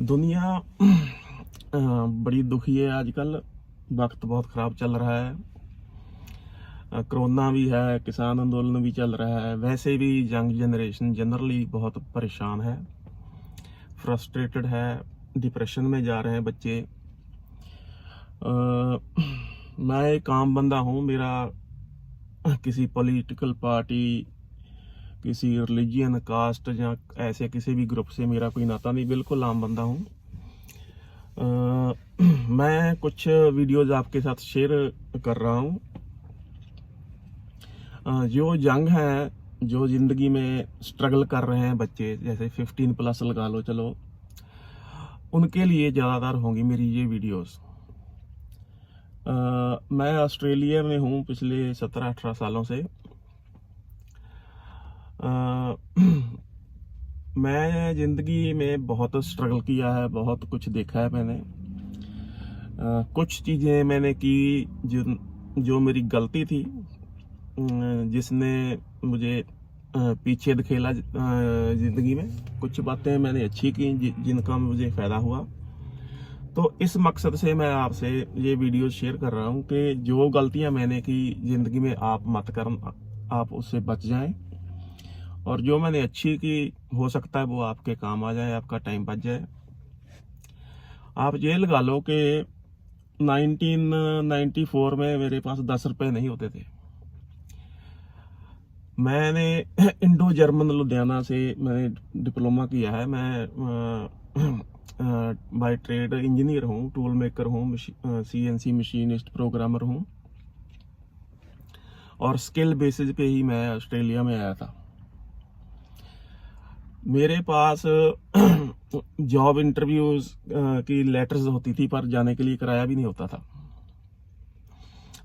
दुनिया बड़ी दुखी है आजकल। वक्त बहुत ख़राब चल रहा है। कोरोना भी है, किसान आंदोलन भी चल रहा है। वैसे भी यंग जनरेशन जनरली बहुत परेशान है, फ्रस्ट्रेटेड है, डिप्रेशन में जा रहे हैं बच्चे। मैं एक आम बंदा हूँ। मेरा किसी पॉलिटिकल पार्टी, किसी रिलीजियन, कास्ट या ऐसे किसी भी ग्रुप से मेरा कोई नाता नहीं, बिल्कुल आम बंदा हूँ। मैं कुछ वीडियोस आपके साथ शेयर कर रहा हूँ। जो यंग हैं, जो ज़िंदगी में स्ट्रगल कर रहे हैं बच्चे, जैसे 15+ लगा लो, चलो उनके लिए ज़्यादातर होंगी मेरी ये वीडियोस। मैं ऑस्ट्रेलिया में हूँ पिछले 17-18 सालों से। मैं ज़िंदगी में बहुत स्ट्रगल किया है, बहुत कुछ देखा है मैंने। कुछ चीज़ें मैंने की जो मेरी गलती थी, जिसने मुझे पीछे धकेला ज़िंदगी में। कुछ बातें मैंने अच्छी की जिनका मुझे फ़ायदा हुआ। तो इस मकसद से मैं आपसे ये वीडियो शेयर कर रहा हूँ कि जो गलतियाँ मैंने की ज़िंदगी में आप मत कर, आप उससे बच जाएं। और जो मैंने अच्छी की, हो सकता है वो आपके काम आ जाए, आपका टाइम बच जाए। आप ये लगा लो कि 1994 में मेरे पास 10 रुपये नहीं होते थे। मैंने इंडो जर्मन लुधियाना से मैंने डिप्लोमा किया है। मैं बाय ट्रेड इंजीनियर हूँ, टूल मेकर हूँ, CNC मशीनिस्ट, प्रोग्रामर हूँ। और स्किल बेसिस पे ही मैं ऑस्ट्रेलिया में आया था। मेरे पास जॉब इंटरव्यूज की लेटर्स होती थी, पर जाने के लिए किराया भी नहीं होता था।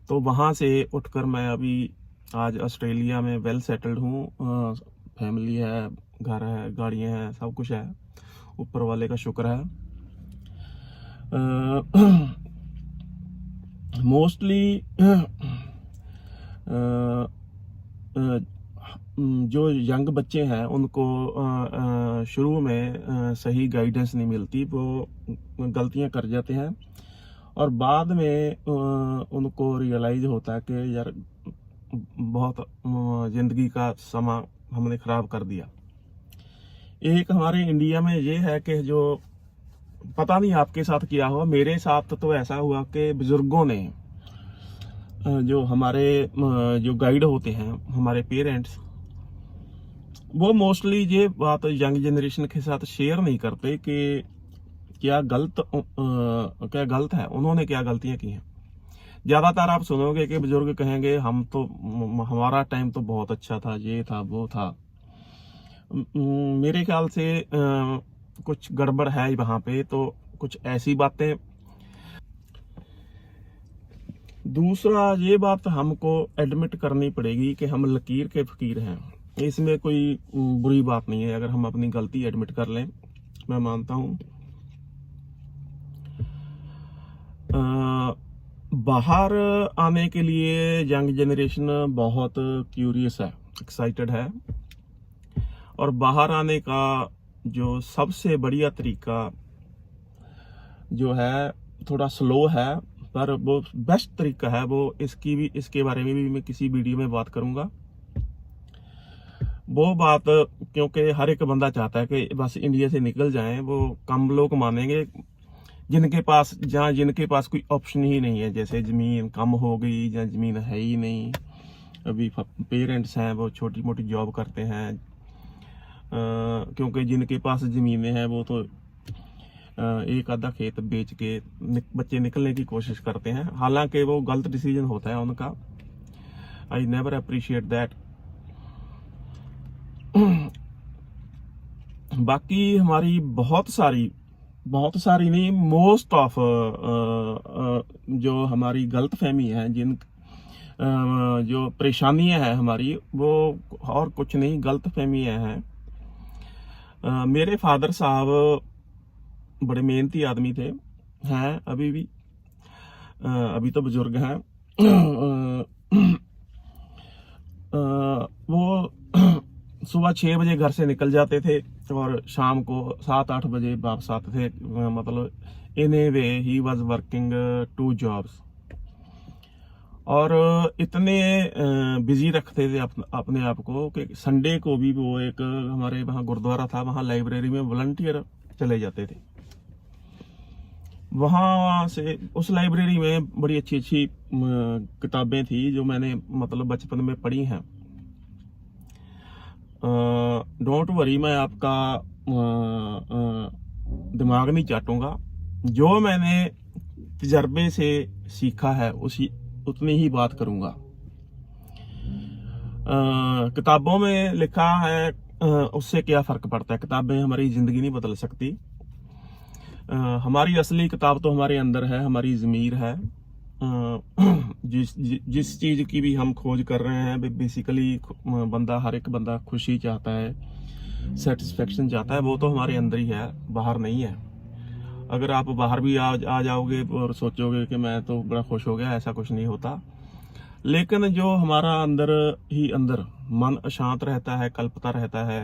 तो वहाँ से उठकर मैं अभी आज ऑस्ट्रेलिया में वेल सेटल्ड हूँ। फैमिली है, घर है, गाड़ियाँ हैं, सब कुछ है, ऊपर वाले का शुक्र है। मोस्टली जो यंग बच्चे हैं उनको शुरू में सही गाइडेंस नहीं मिलती, वो गलतियां कर जाते हैं और बाद में उनको रियलाइज होता है कि यार बहुत ज़िंदगी का समा हमने ख़राब कर दिया। एक हमारे इंडिया में ये है कि जो पता नहीं आपके साथ क्या हुआ, मेरे साथ तो ऐसा हुआ कि बुजुर्गों ने, जो हमारे जो गाइड होते हैं, हमारे पेरेंट्स, वो मोस्टली ये बात यंग जनरेशन के साथ शेयर नहीं करते कि क्या गलत है, उन्होंने क्या गलतियां की हैं। ज़्यादातर आप सुनोगे कि बुजुर्ग कहेंगे हम तो, हमारा टाइम तो बहुत अच्छा था, ये था, वो था। मेरे ख्याल से कुछ गड़बड़ है वहाँ पे। तो कुछ ऐसी बातें। दूसरा, ये बात हमको एडमिट करनी पड़ेगी कि हम लकीर के फकीर हैं। इसमें कोई बुरी बात नहीं है अगर हम अपनी गलती एडमिट कर लें, मैं मानता हूँ। बाहर आने के लिए यंग जनरेशन बहुत क्यूरियस है, एक्साइटेड है। और बाहर आने का जो सबसे बढ़िया तरीका जो है, थोड़ा स्लो है, पर वो बेस्ट तरीका है। वो इसके बारे में भी मैं किसी वीडियो में बात करूंगा। वो बात, क्योंकि हर एक बंदा चाहता है कि बस इंडिया से निकल जाएं। वो कम लोग मानेंगे जिनके पास कोई ऑप्शन ही नहीं है, जैसे ज़मीन कम हो गई या ज़मीन है ही नहीं। अभी पेरेंट्स हैं वो छोटी मोटी जॉब करते हैं, क्योंकि जिनके पास ज़मीनें हैं वो तो एक आधा खेत बेच के बच्चे निकलने की कोशिश करते हैं। हालांकि वो गलत डिसीजन होता है उनका। I never appreciate that. बाकी हमारी बहुत सारी नहीं, मोस्ट ऑफ जो हमारी गलत फहमी है, जो परेशानियां हैं हमारी, वो और कुछ नहीं, गलत फहमियां हैं। मेरे फादर साहब बड़े मेहनती आदमी थे, हैं अभी भी। अभी तो बुजुर्ग हैं। वो सुबह 6 बजे घर से निकल जाते थे और शाम को 7-8 बजे वापस आते थे। मतलब इन ए वे ही वॉज वर्किंग 2 जॉब्स, और इतने बिजी रखते थे अपने आप को कि संडे को भी वो एक हमारे वहाँ गुरुद्वारा था, वहाँ लाइब्रेरी में वॉलंटियर चले जाते थे। वहाँ से उस लाइब्रेरी में बड़ी अच्छी अच्छी किताबें थी जो मैंने मतलब बचपन में पढ़ी हैं। डोंट वरी, मैं आपका दिमाग नहीं चाटूंगा। जो मैंने तजर्बे से सीखा है उतनी ही बात करूंगा। किताबों में लिखा है, उससे क्या फर्क पड़ता है? किताबें हमारी जिंदगी नहीं बदल सकती। हमारी असली किताब तो हमारे अंदर है, हमारी ज़मीर है। जिस चीज़ की भी हम खोज कर रहे हैं, बेसिकली हर एक बंदा खुशी चाहता है, सेटिस्फेक्शन चाहता है, वो तो हमारे अंदर ही है, बाहर नहीं है। अगर आप बाहर भी आ जाओगे और सोचोगे कि मैं तो बड़ा खुश हो गया, ऐसा कुछ नहीं होता। लेकिन जो हमारा अंदर ही अंदर मन अशांत रहता है, कल्पता रहता है,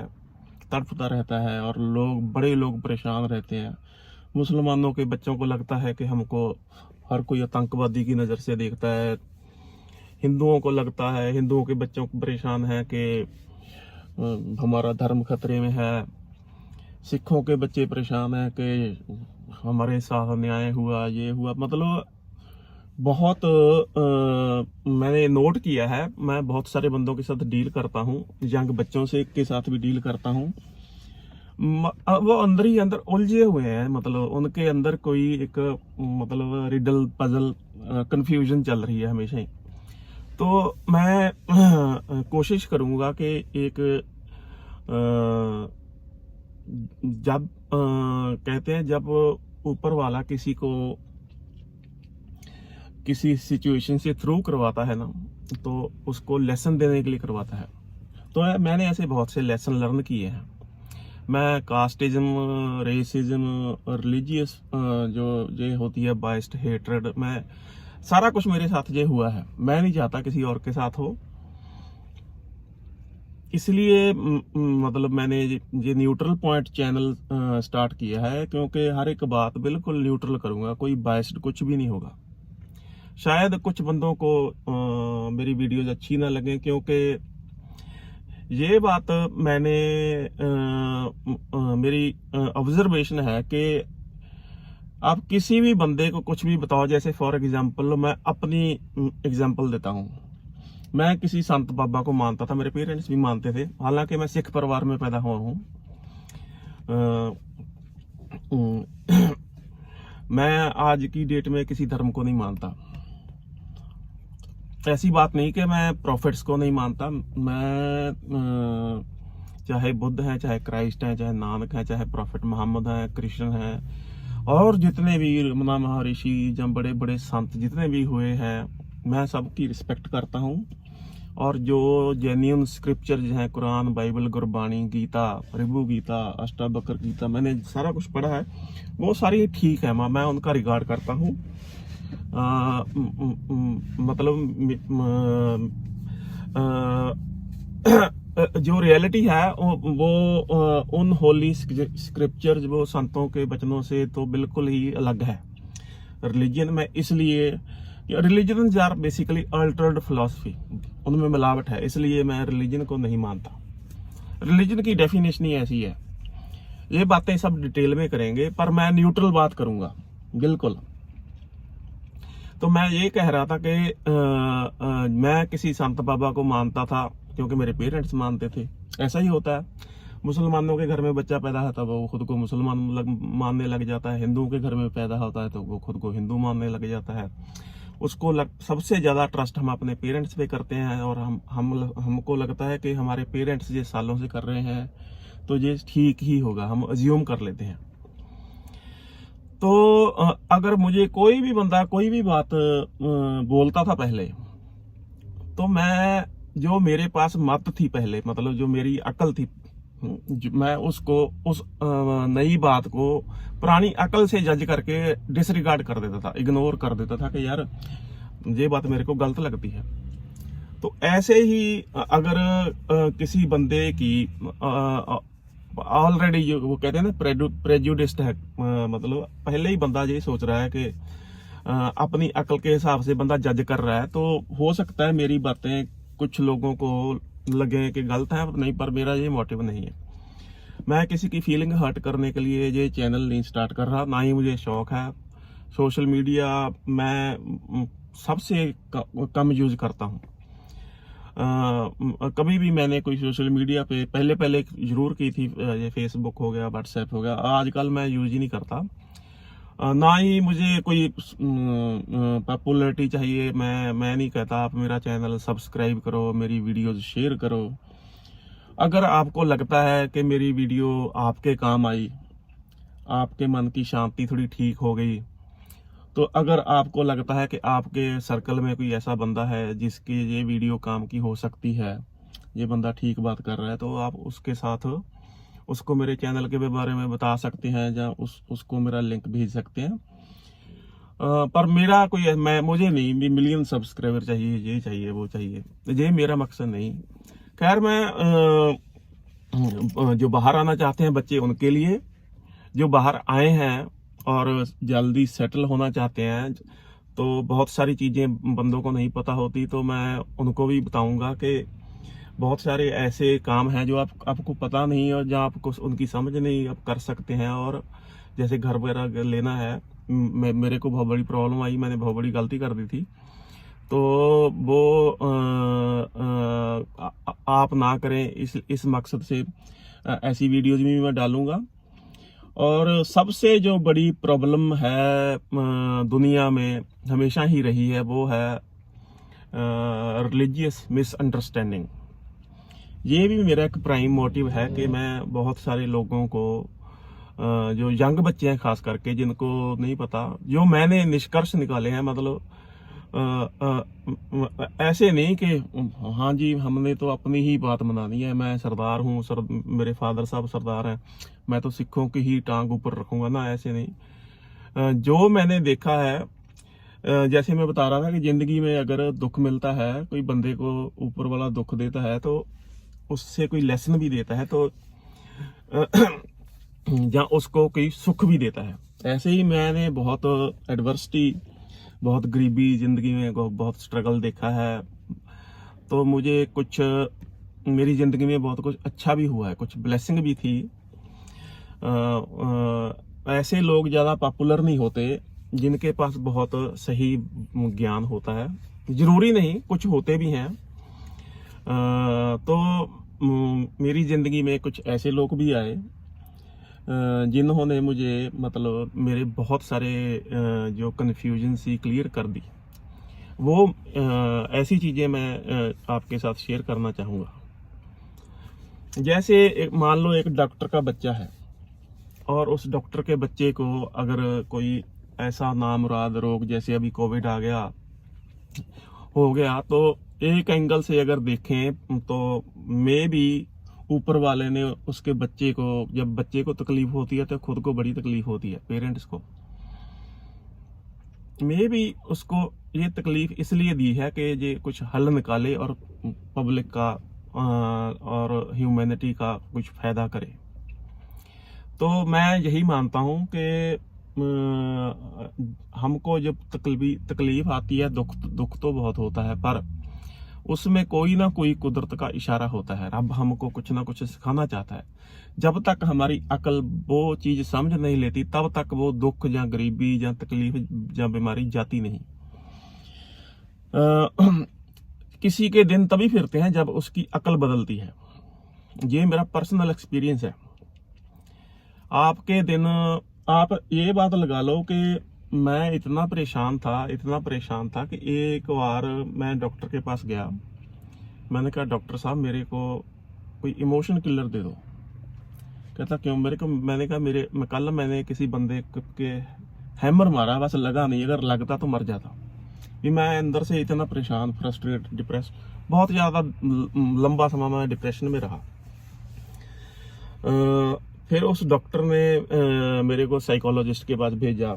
तड़पता रहता है, और बड़े लोग परेशान रहते हैं। मुसलमानों के बच्चों को लगता है कि हमको हर कोई आतंकवादी की नज़र से देखता है। हिंदुओं को लगता है, हिंदुओं के बच्चों को परेशान है कि हमारा धर्म खतरे में है। सिखों के बच्चे परेशान हैं कि हमारे साथ अन्याय हुआ, ये हुआ। मतलब बहुत मैंने नोट किया है, मैं बहुत सारे बंदों के साथ डील करता हूँ, यंग बच्चों से के साथ भी डील करता हूँ। वो अंदर ही अंदर उलझे हुए हैं, मतलब उनके अंदर कोई एक मतलब रिडल पजल कंफ्यूजन चल रही है हमेशा ही। तो मैं कोशिश करूंगा कि एक जब कहते हैं जब ऊपर वाला किसी को किसी सिचुएशन से थ्रू करवाता है ना, तो उसको लेसन देने के लिए करवाता है। तो मैंने ऐसे बहुत से लेसन लर्न किए हैं। मैं कास्टिज्म, रेसिज्म, रिलीजियस जो ये होती है बाइस्ड हेट्रेड, मैं सारा कुछ मेरे साथ ये हुआ है। मैं नहीं चाहता किसी और के साथ हो, इसलिए मतलब मैंने ये न्यूट्रल पॉइंट चैनल स्टार्ट किया है, क्योंकि हर एक बात बिल्कुल न्यूट्रल करूंगा, कोई बाइस्ड कुछ भी नहीं होगा। शायद कुछ बंदों को मेरी वीडियोज अच्छी ना लगे, क्योंकि ये बात मैंने मेरी ऑब्जर्वेशन है कि आप किसी भी बंदे को कुछ भी बताओ, जैसे फॉर एग्जांपल मैं अपनी एग्जांपल देता हूँ। मैं किसी संत बाबा को मानता था, मेरे पेरेंट्स भी मानते थे, हालांकि मैं सिख परिवार में पैदा हुआ हूँ। मैं आज की डेट में किसी धर्म को नहीं मानता। ऐसी बात नहीं कि मैं प्रॉफिट्स को नहीं मानता। मैं चाहे बुद्ध हैं, चाहे क्राइस्ट हैं, चाहे नानक हैं, चाहे प्रॉफिट मोहम्मद हैं, कृष्ण हैं, और जितने भी महर्षि जब बड़े बड़े संत जितने भी हुए हैं, मैं सबकी रिस्पेक्ट करता हूँ। और जो जेन्युइन स्क्रिप्चर हैं, कुरान, बाइबल, गुरबाणी, गीता, रिभु गीता, अष्टावक्र गीता, मैंने सारा कुछ पढ़ा है, वो सारी ठीक है, मैं उनका रिगार्ड करता हूँ। मतलब जो रियलिटी है वो उन होली स्क्रिप्चर्स, वो संतों के वचनों से तो बिल्कुल ही अलग है। रिलीजन में इसलिए religion are basically altered philosophy, उनमें मिलावट है, इसलिए मैं रिलीजन को नहीं मानता। रिलीजन की डेफिनेशन ही ऐसी है। ये बातें सब डिटेल में करेंगे, पर मैं न्यूट्रल बात करूंगा बिल्कुल। तो मैं ये कह रहा था कि मैं किसी संत बाबा को मानता था क्योंकि मेरे पेरेंट्स मानते थे। ऐसा ही होता है, मुसलमानों के घर में बच्चा पैदा होता है वो खुद को मुसलमान मानने लग जाता है, हिंदुओं के घर में पैदा होता है तो वो खुद को हिंदू मानने लग जाता है। उसको सबसे ज़्यादा ट्रस्ट हम अपने पेरेंट्स पे करते हैं, और हमको लगता है कि हमारे पेरेंट्स ये सालों से कर रहे हैं तो ये ठीक ही होगा, हम अज्यूम कर लेते हैं। तो अगर मुझे कोई भी बंदा कोई भी बात बोलता था पहले, तो मैं जो मेरे पास मत थी पहले, मतलब जो मेरी अकल थी, मैं उसको उस नई बात को पुरानी अकल से जज करके डिसरिगार्ड कर देता था, इग्नोर कर देता था कि यार ये बात मेरे को गलत लगती है। तो ऐसे ही अगर किसी बंदे की ऑलरेडी जो वो कहते हैं ना प्रेजुडिस्ड है, मतलब पहले ही बंदा ये सोच रहा है कि अपनी अकल के हिसाब से बंदा जज कर रहा है। तो हो सकता है मेरी बातें कुछ लोगों को लगे कि गलत है, नहीं, पर मेरा ये मोटिव नहीं है। मैं किसी की फीलिंग हर्ट करने के लिए ये चैनल नहीं स्टार्ट कर रहा, ना ही मुझे शौक है। सोशल मीडिया मैं सबसे कम यूज करता हूँ। कभी भी मैंने कोई सोशल मीडिया पे पहले जरूर की थी, ये फेसबुक हो गया, व्हाट्सएप हो गया, आजकल मैं यूज ही नहीं करता। ना ही मुझे कोई पॉपुलैरिटी चाहिए। मैं नहीं कहता आप मेरा चैनल सब्सक्राइब करो, मेरी वीडियोस शेयर करो। अगर आपको लगता है कि मेरी वीडियो आपके काम आई, आपके मन की शांति थोड़ी ठीक हो गई, तो अगर आपको लगता है कि आपके सर्कल में कोई ऐसा बंदा है जिसकी ये वीडियो काम की हो सकती है, ये बंदा ठीक बात कर रहा है, तो आप उसके साथ उसको मेरे चैनल के बारे में बता सकते हैं, या उसको मेरा लिंक भेज सकते हैं। पर मेरा कोई मुझे नहीं मिलियन सब्सक्राइबर चाहिए, ये चाहिए, वो चाहिए, ये मेरा मकसद नहीं। खैर, मैं जो बाहर आना चाहते हैं बच्चे, उनके लिए, जो बाहर आए हैं और जल्दी सेटल होना चाहते हैं, तो बहुत सारी चीज़ें बंदों को नहीं पता होती, तो मैं उनको भी बताऊंगा कि बहुत सारे ऐसे काम हैं जो आपको पता नहीं, और जहाँ आपको उनकी समझ नहीं, आप कर सकते हैं। और जैसे घर वगैरह लेना है, मेरे को बहुत बड़ी प्रॉब्लम आई, मैंने बहुत बड़ी गलती कर दी थी, तो वो आप ना करें, इस मकसद से ऐसी वीडियोज भी मैं डालूंगा। और सबसे जो बड़ी प्रॉब्लम है दुनिया में हमेशा ही रही है, वो है रिलीजियस मिसअंडरस्टैंडिंग। ये भी मेरा एक प्राइम मोटिव है कि मैं बहुत सारे लोगों को, जो यंग बच्चे हैं खास करके, जिनको नहीं पता, जो मैंने निष्कर्ष निकाले हैं, मतलब ऐसे नहीं कि हाँ जी हमने तो अपनी ही बात मनानी है, मैं सरदार हूँ, मेरे फादर साहब सरदार हैं, मैं तो सिखों की ही टांग ऊपर रखूंगा ना, ऐसे नहीं। जो मैंने देखा है, जैसे मैं बता रहा था कि जिंदगी में अगर दुख मिलता है, कोई बंदे को ऊपर वाला दुख देता है, तो उससे कोई लेसन भी देता है, तो या उसको कोई सुख भी देता है। ऐसे ही मैंने बहुत एडवर्सिटी, बहुत गरीबी जिंदगी में, बहुत स्ट्रगल देखा है, तो मुझे कुछ मेरी जिंदगी में बहुत कुछ अच्छा भी हुआ है, कुछ ब्लेसिंग भी थी। ऐसे लोग ज़्यादा पॉपुलर नहीं होते जिनके पास बहुत सही ज्ञान होता है, जरूरी नहीं, कुछ होते भी हैं। तो मेरी जिंदगी में कुछ ऐसे लोग भी आए जिन्होंने मुझे, मतलब मेरे बहुत सारे जो कन्फ्यूजन सी क्लियर कर दी। वो ऐसी चीज़ें मैं आपके साथ शेयर करना चाहूँगा। जैसे मान लो एक डॉक्टर का बच्चा है, और उस डॉक्टर के बच्चे को अगर कोई ऐसा नामुराद रोग, जैसे अभी कोविड आ गया, हो गया, तो एक एंगल से अगर देखें तो मे भी ऊपर वाले ने उसके बच्चे को, जब बच्चे को तकलीफ होती है तो खुद को बड़ी तकलीफ होती है, पेरेंट्स को। मे भी उसको ये तकलीफ इसलिए दी है कि ये कुछ हल निकाले और पब्लिक का और ह्यूमैनिटी का कुछ फायदा करे। तो मैं यही मानता हूँ कि हमको जब तकलीफ आती है, दुख तो बहुत होता है, पर उसमें कोई ना कोई कुदरत का इशारा होता है, रब हमको कुछ ना कुछ सिखाना चाहता है। जब तक हमारी अकल वो चीज समझ नहीं लेती, तब तक वो दुख या गरीबी या तकलीफ या बीमारी जाती नहीं। किसी के दिन तभी फिरते हैं जब उसकी अकल बदलती है। ये मेरा पर्सनल एक्सपीरियंस है। आपके दिन, आप ये बात लगा लो कि मैं इतना परेशान था कि एक बार मैं डॉक्टर के पास गया। मैंने कहा, डॉक्टर साहब मेरे को कोई इमोशन किलर दे दो। कहता, क्यों? मैंने कहा, कल मैंने किसी बंदे के हैमर मारा, बस लगा नहीं, अगर लगता तो मर जाता। भी मैं अंदर से इतना परेशान, फ्रस्ट्रेट, डिप्रेस, बहुत ज़्यादा लंबा समय मैं डिप्रेशन में रहा। फिर उस डॉक्टर ने मेरे को साइकोलॉजिस्ट के पास भेजा।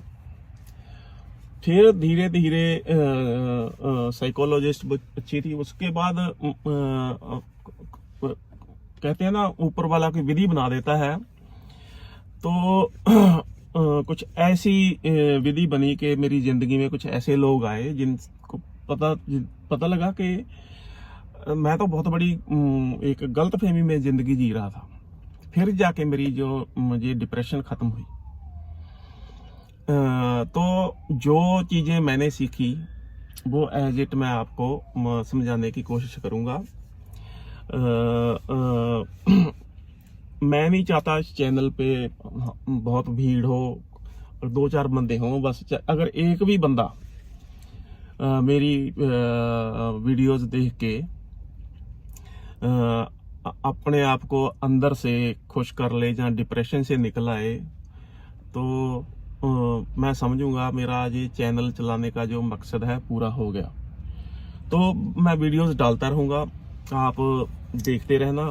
फिर धीरे धीरे साइकोलॉजिस्ट अच्छी थी, उसके बाद कहते हैं ना, ऊपर वाला कोई विधि बना देता है। तो कुछ ऐसी विधि बनी कि मेरी जिंदगी में कुछ ऐसे लोग आए जिनको पता लगा कि मैं तो बहुत बड़ी एक गलत फहमी में जिंदगी जी रहा था। फिर जाके मेरी जो मुझे डिप्रेशन खत्म हुई। तो जो चीजें मैंने सीखी वो एज इट मैं आपको समझाने की कोशिश करूंगा। मैं नहीं चाहता इस चैनल पे बहुत भीड़ हो और 2-4 बंदे हों। बस अगर एक भी बंदा मेरी वीडियोस देख के अपने आप को अंदर से खुश कर ले या डिप्रेशन से निकल आए, तो मैं समझूंगा मेरा ये चैनल चलाने का जो मकसद है पूरा हो गया। तो मैं वीडियोस डालता रहूँगा, आप देखते रहना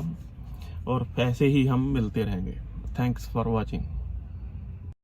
और ऐसे ही हम मिलते रहेंगे। Thanks for watching.